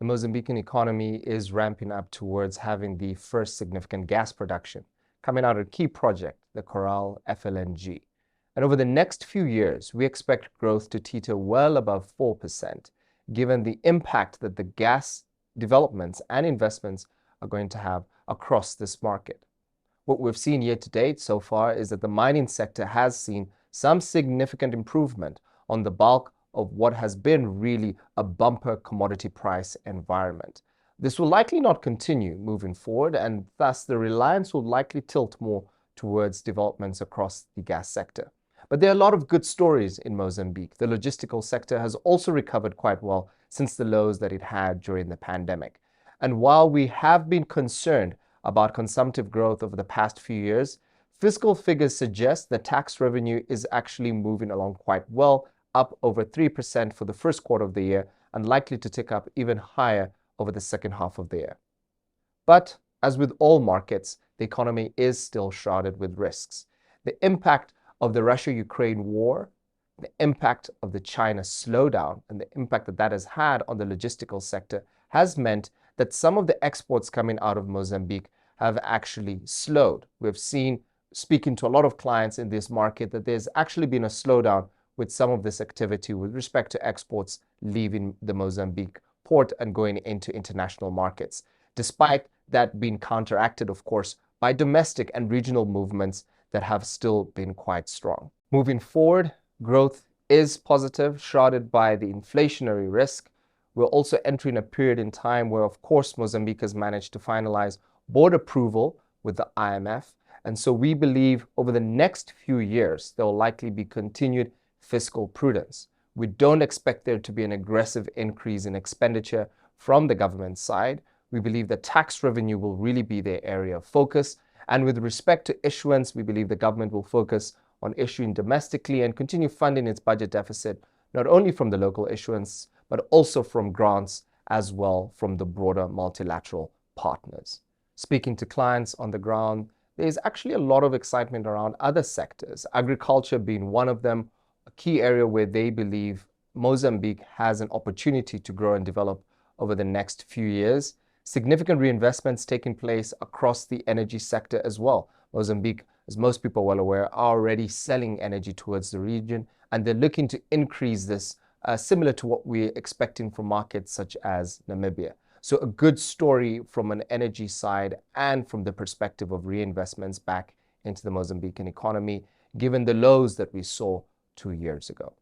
the Mozambican economy is ramping up towards having the first significant gas production coming out of a key project, the Coral FLNG. And over the next few years, we expect growth to teeter well above 4%, given the impact that the gas developments and investments are going to have across this market. What we've seen year to date so far is that the mining sector has seen some significant improvement on the bulk of what has been really a bumper commodity price environment. This will likely not continue moving forward, and thus the reliance will likely tilt more towards developments across the gas sector. But there are a lot of good stories in Mozambique. The logistical sector has also recovered quite well since the lows that it had during the pandemic. And while we have been concerned about consumptive growth over the past few years, fiscal figures suggest that tax revenue is actually moving along quite well, up over 3% for the first quarter of the year and likely to tick up even higher over the second half of the year. But as with all markets, the economy is still shrouded with risks. The impact of the Russia-Ukraine war, the impact of the China slowdown, and the impact that that has had on the logistical sector has meant that some of the exports coming out of Mozambique have actually slowed. We've seen, speaking to a lot of clients in this market, that there's actually been a slowdown with some of this activity with respect to exports leaving the Mozambique port and going into international markets, despite that being counteracted, of course, by domestic and regional movements that have still been quite strong. Moving forward, growth is positive, shrouded by the inflationary risk. We're also entering a period in time where, of course, Mozambique has managed to finalize board approval with the IMF. And so we believe over the next few years, there will likely be continued fiscal prudence. We don't expect there to be an aggressive increase in expenditure from the government side. We believe that tax revenue will really be their area of focus. And with respect to issuance, we believe the government will focus on issuing domestically and continue funding its budget deficit, not only from the local issuance, but also from grants as well from the broader multilateral partners. Speaking to clients on the ground, there's actually a lot of excitement around other sectors, agriculture being one of them, a key area where they believe Mozambique has an opportunity to grow and develop over the next few years. Significant reinvestments taking place across the energy sector as well. Mozambique, as most people are well aware, are already selling energy towards the region, and they're looking to increase this, similar to what we're expecting from markets such as Namibia. So a good story from an energy side and from the perspective of reinvestments back into the Mozambican economy, given the lows that we saw 2 years ago.